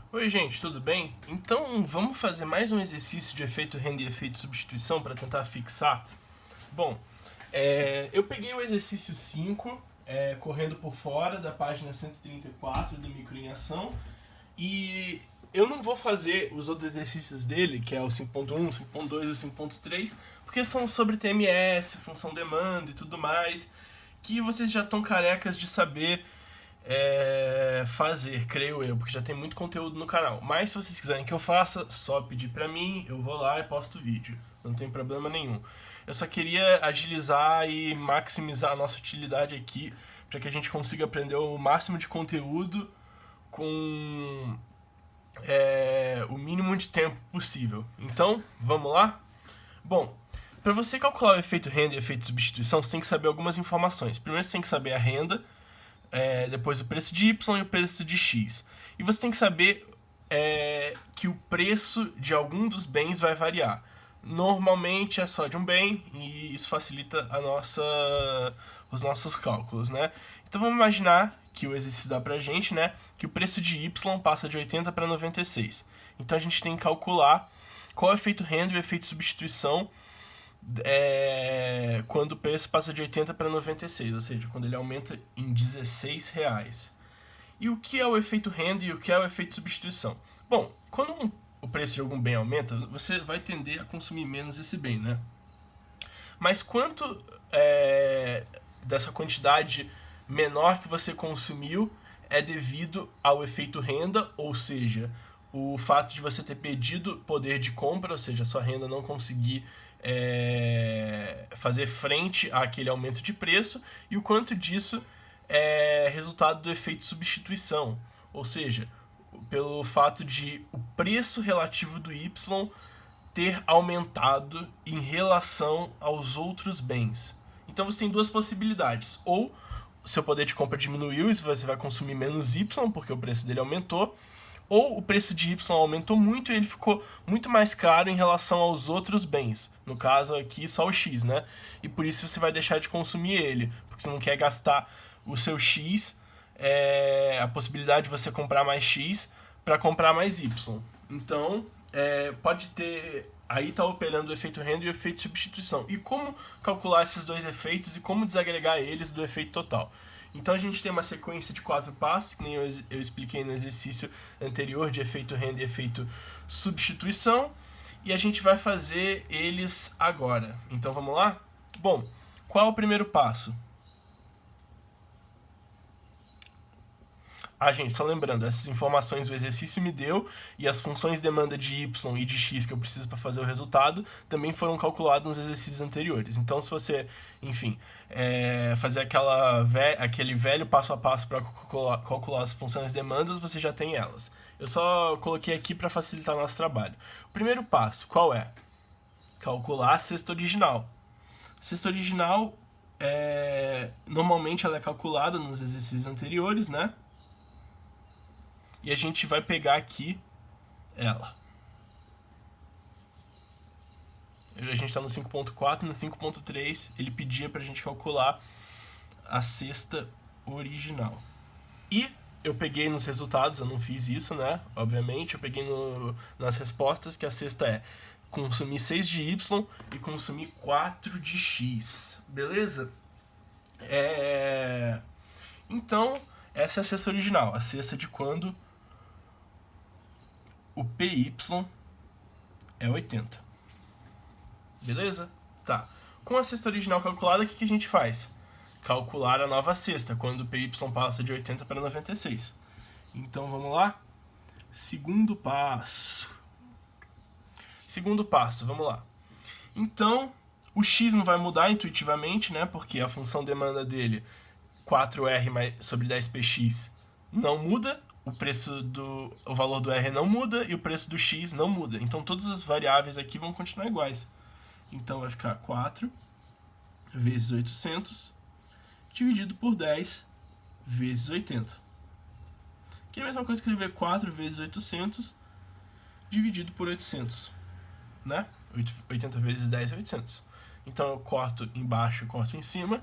Oi, gente, tudo bem? Então, vamos fazer mais um exercício de efeito renda e efeito substituição para tentar fixar? Bom, eu peguei o exercício 5, correndo por fora da página 134 do Micro em Ação, e eu não vou fazer os outros exercícios dele, que é o 5.1, 5.2 e o 5.3, porque são sobre TMS, função demanda e tudo mais, que vocês já estão carecas de saber fazer, creio eu, porque já tem muito conteúdo no canal. Mas se vocês quiserem que eu faça, só pedir pra mim, eu vou lá e posto o vídeo. Não tem problema nenhum. Eu só queria agilizar e maximizar a nossa utilidade aqui, para que a gente consiga aprender o máximo de conteúdo com o mínimo de tempo possível. Então, vamos lá? Bom, para você calcular o efeito renda e efeito substituição, você tem que saber algumas informações. Primeiro você tem que saber a renda, depois o preço de Y e o preço de X. E você tem que saber que o preço de algum dos bens vai variar. Normalmente é só de um bem e isso facilita os nossos cálculos, né? Então vamos imaginar que o exercício dá pra gente, né? Que o preço de Y passa de 80 para 96. Então a gente tem que calcular qual é o efeito renda e o efeito substituição quando o preço passa de 80 para 96, ou seja, quando ele aumenta em R$ 16. E o que é o efeito renda e o que é o efeito substituição? Bom, quando o preço de algum bem aumenta, você vai tender a consumir menos esse bem, né? Mas quanto dessa quantidade menor que você consumiu é devido ao efeito renda, ou seja, o fato de você ter perdido poder de compra, ou seja, a sua renda não conseguir fazer frente àquele aumento de preço, e o quanto disso é resultado do efeito substituição, ou seja, pelo fato de o preço relativo do Y ter aumentado em relação aos outros bens. Então você tem duas possibilidades: ou o seu poder de compra diminuiu e você vai consumir menos Y porque o preço dele aumentou, ou o preço de Y aumentou muito e ele ficou muito mais caro em relação aos outros bens. No caso aqui, só o X, né? E por isso você vai deixar de consumir ele, porque você não quer gastar o seu X, a possibilidade de você comprar mais X para comprar mais Y. Então, pode ter. Aí está operando o efeito renda e o efeito substituição. E como calcular esses dois efeitos e como desagregar eles do efeito total? Então a gente tem uma sequência de 4 passos, que nem eu expliquei no exercício anterior, de efeito renda e efeito substituição, e a gente vai fazer eles agora. Então vamos lá? Bom, qual é o primeiro passo? Gente, só lembrando, essas informações o exercício me deu e as funções demanda de y e de x que eu preciso para fazer o resultado também foram calculadas nos exercícios anteriores. Então, se você, enfim, fazer aquele velho passo a passo para calcular as funções demandas, você já tem elas. Eu só coloquei aqui para facilitar o nosso trabalho. O primeiro passo, qual é? Calcular a cesta original. A cesta original, normalmente ela é calculada nos exercícios anteriores, né? E a gente vai pegar aqui ela. A gente está no 5.4, no 5.3 ele pedia para a gente calcular a cesta original. E eu peguei nos resultados, eu não fiz isso, né? Obviamente, eu peguei nas respostas que a cesta é consumir 6 de Y e consumir 4 de X. Beleza? Então, essa é a cesta original, a cesta de quando o PY é 80. Beleza? Tá. Com a cesta original calculada, o que a gente faz? Calcular a nova cesta, quando o PY passa de 80 para 96. Então vamos lá? Segundo passo. Segundo passo, vamos lá. Então, o X não vai mudar intuitivamente, né? Porque a função demanda dele, 4R sobre 10px, não muda. O valor do R não muda e o preço do X não muda. Então todas as variáveis aqui vão continuar iguais. Então vai ficar 4 vezes 800 dividido por 10 vezes 80. Que é a mesma coisa que escrever 4 vezes 800 dividido por 800, né? 80 vezes 10 é 800. Então eu corto embaixo e corto em cima.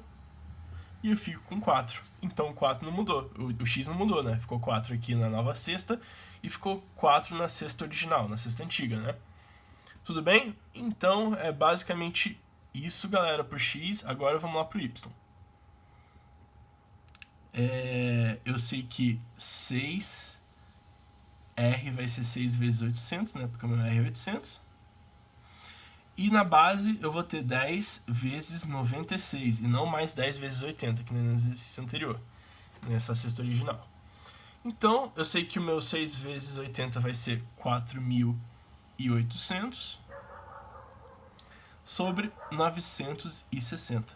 e eu fico com 4. Então o 4 não mudou, o x não mudou, né? Ficou 4 aqui na nova cesta e ficou 4 na cesta original, na cesta antiga, né? Tudo bem? Então é basicamente isso, galera, pro x. Agora vamos lá pro y. Eu sei que 6R vai ser 6 vezes 800, né? Porque o meu R é 800. E na base eu vou ter 10 vezes 96 e não mais 10 vezes 80, que nem no exercício anterior, nessa cesta original. Então eu sei que o meu 6 vezes 80 vai ser 4.800 sobre 960.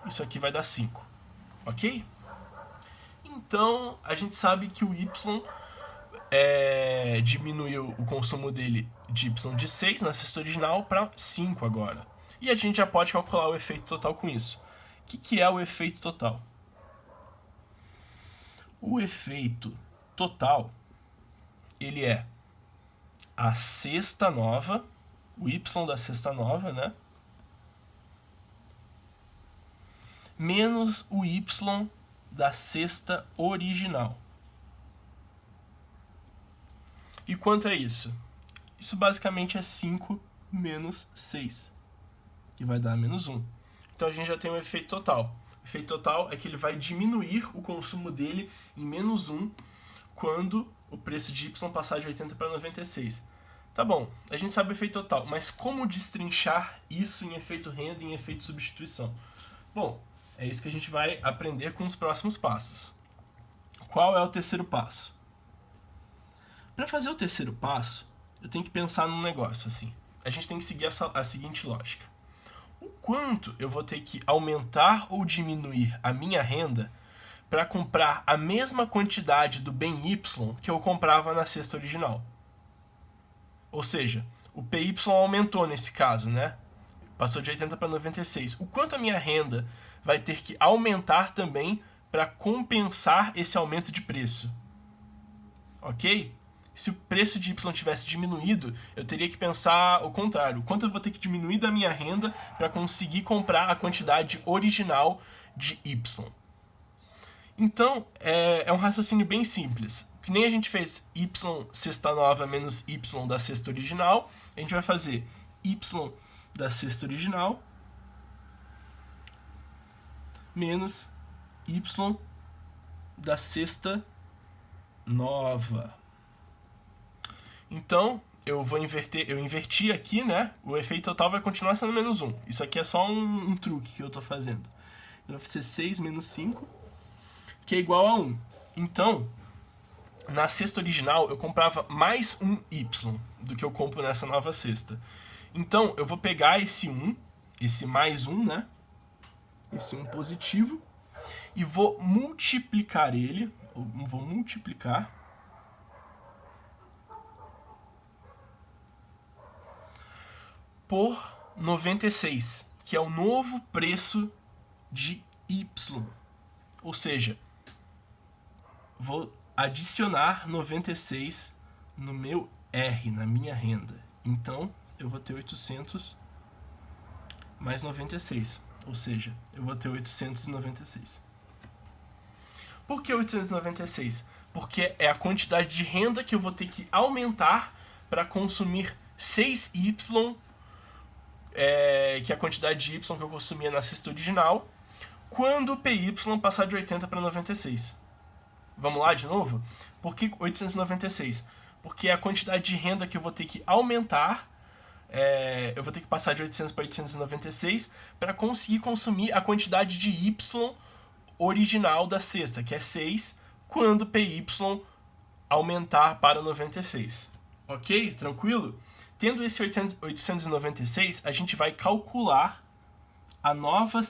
Isso aqui vai dar 5, ok? Então a gente sabe que o y diminuiu o consumo dele de y de 6 na cesta original para 5 agora. E a gente já pode calcular o efeito total com isso. O que é o efeito total? O efeito total, ele é a cesta nova, o y da cesta nova, né? Menos o y da cesta original. E quanto é isso? Isso basicamente é 5 menos 6, que vai dar menos 1. Então a gente já tem um efeito total. O efeito total é que ele vai diminuir o consumo dele em menos 1 quando o preço de y passar de 80 para 96. Tá bom, a gente sabe o efeito total, mas como destrinchar isso em efeito renda e em efeito substituição? Bom, é isso que a gente vai aprender com os próximos passos. Qual é o terceiro passo? Para fazer o terceiro passo, eu tenho que pensar num negócio assim. A gente tem que seguir a seguinte lógica. O quanto eu vou ter que aumentar ou diminuir a minha renda para comprar a mesma quantidade do bem Y que eu comprava na cesta original? Ou seja, o PY aumentou nesse caso, né? Passou de 80 para 96. O quanto a minha renda vai ter que aumentar também para compensar esse aumento de preço? Ok? Se o preço de Y tivesse diminuído, eu teria que pensar o contrário. Quanto eu vou ter que diminuir da minha renda para conseguir comprar a quantidade original de Y? Então, é um raciocínio bem simples. Que nem a gente fez Y cesta nova menos Y da cesta original, a gente vai fazer Y da cesta original menos Y da cesta nova. Então, eu inverti aqui, né? O efeito total vai continuar sendo menos 1. Isso aqui é só um truque que eu tô fazendo. Vai ser 6 menos 5, que é igual a 1. Então, na cesta original, eu comprava mais um Y do que eu compro nessa nova cesta. Então, eu vou pegar esse 1, esse mais 1, né? Esse 1 positivo, e vou multiplicar ele, vou multiplicar por 96, que é o novo preço de Y. Ou seja, vou adicionar 96 no meu R, na minha renda. Então, eu vou ter 800 mais 96. Ou seja, eu vou ter 896. Por que 896? Porque é a quantidade de renda que eu vou ter que aumentar para consumir 6Y, que é a quantidade de Y que eu consumia na cesta original, quando o PY passar de 80 para 96. Vamos lá de novo? Por que 896? Porque é a quantidade de renda que eu vou ter que aumentar, eu vou ter que passar de 800 para 896 para conseguir consumir a quantidade de Y original da cesta, que é 6, quando PY aumentar para 96. Ok? Tranquilo? Tendo esse 896, a gente vai calcular as novas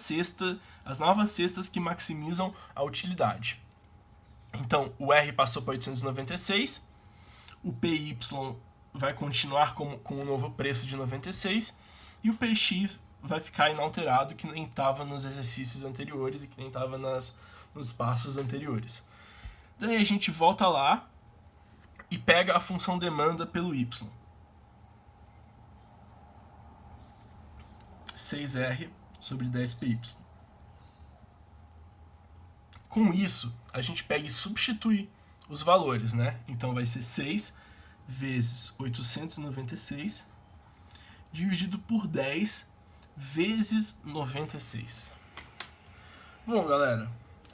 cestas que maximizam a utilidade. Então, o R passou para 896, o PY vai continuar com o novo preço de 96 e o PX vai ficar inalterado, que nem estava nos exercícios anteriores e que nem estava nos passos anteriores. Daí a gente volta lá e pega a função demanda pelo Y. 6R sobre 10PY. Com isso, a gente pega e substitui os valores, né? Então vai ser 6 vezes 896 dividido por 10 vezes 96. Bom, galera,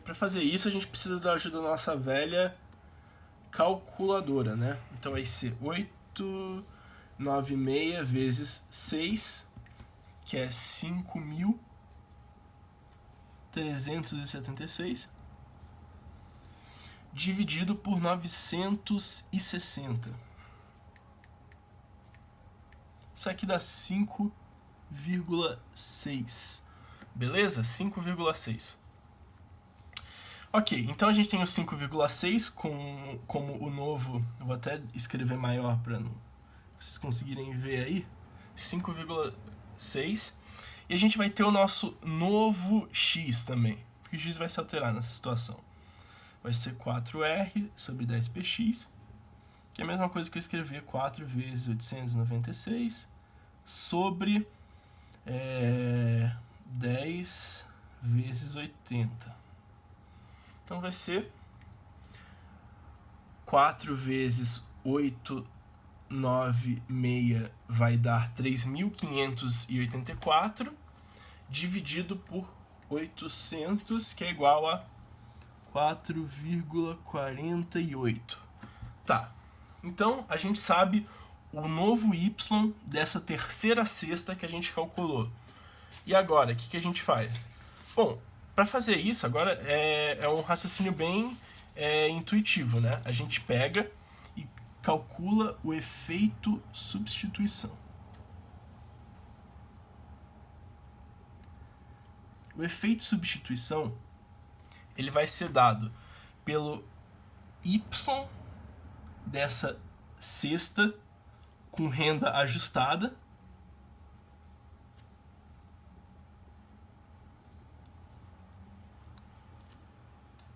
para fazer isso a gente precisa da ajuda da nossa velha calculadora, né? Então vai ser 896 vezes 6, que é 5.376, dividido por 960. Isso aqui dá 5,6. Beleza? 5,6. Ok, então a gente tem o 5,6 como o novo. Eu vou até escrever maior para vocês conseguirem ver aí. 5,6. E a gente vai ter o nosso novo x também, porque o x vai se alterar nessa situação. Vai ser 4r sobre 10px, que é a mesma coisa que eu escrever 4 vezes 896 sobre 10 vezes 80. Então vai ser 4 vezes 896 vai dar 3.584, dividido por 800, que é igual a 4,48. Tá, então a gente sabe o novo y dessa terceira cesta que a gente calculou. E agora, o que a gente faz? Bom, para fazer isso, agora é um raciocínio bem intuitivo, né? A gente pega e calcula o efeito substituição. O efeito substituição, ele vai ser dado pelo y dessa cesta com renda ajustada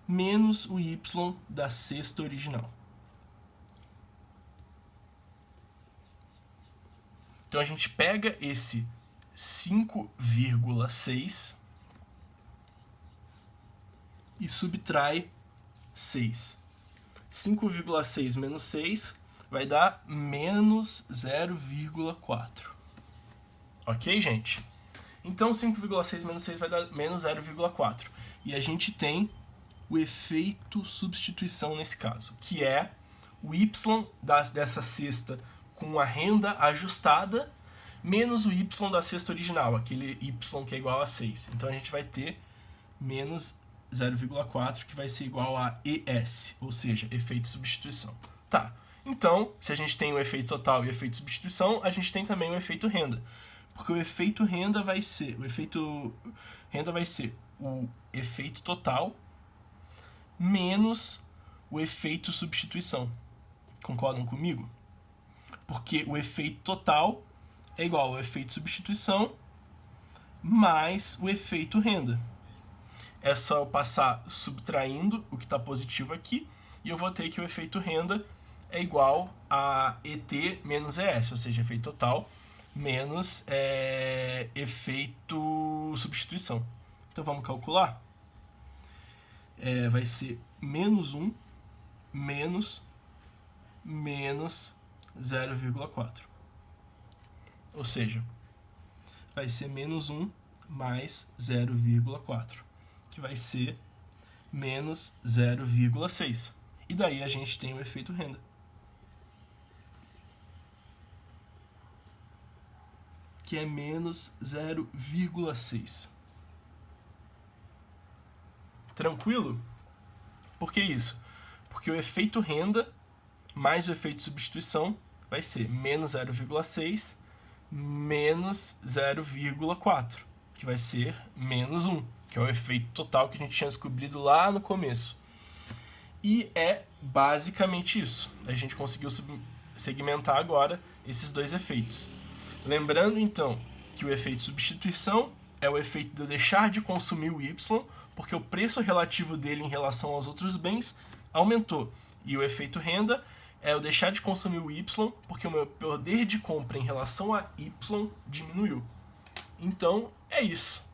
menos o y da cesta original. Então a gente pega esse 5,6 e subtrai 6. 5,6 menos 6 vai dar menos 0,4. Ok, gente? Então 5,6 menos 6 vai dar menos 0,4. E a gente tem o efeito substituição nesse caso, que é o y dessa cesta com a renda ajustada menos o y da cesta original, aquele y que é igual a 6. Então a gente vai ter menos 0,4, que vai ser igual a ES, ou seja, efeito substituição. Tá, então, se a gente tem o efeito total e o efeito substituição, a gente tem também o efeito renda. Porque o efeito renda vai ser o efeito total menos o efeito substituição. Concordam comigo? Porque o efeito total é igual ao efeito substituição mais o efeito renda. É só eu passar subtraindo o que está positivo aqui, e eu vou ter que o efeito renda é igual a ET menos ES, ou seja, efeito total menos efeito substituição. Então vamos calcular? Vai ser menos 1 menos 0,4. Ou seja, vai ser menos 1 mais 0,4, que vai ser menos 0,6. E daí a gente tem o efeito renda, que é menos 0,6. Tranquilo? Por que isso? Porque o efeito renda mais o efeito substituição vai ser menos 0,6 menos 0,4, que vai ser menos 1, que é o efeito total que a gente tinha descobrido lá no começo. E é basicamente isso. A gente conseguiu segmentar agora esses dois efeitos. Lembrando, então, que o efeito substituição é o efeito de eu deixar de consumir o Y, porque o preço relativo dele em relação aos outros bens aumentou. E o efeito renda é eu deixar de consumir o Y, porque o meu poder de compra em relação a Y diminuiu. Então, é isso.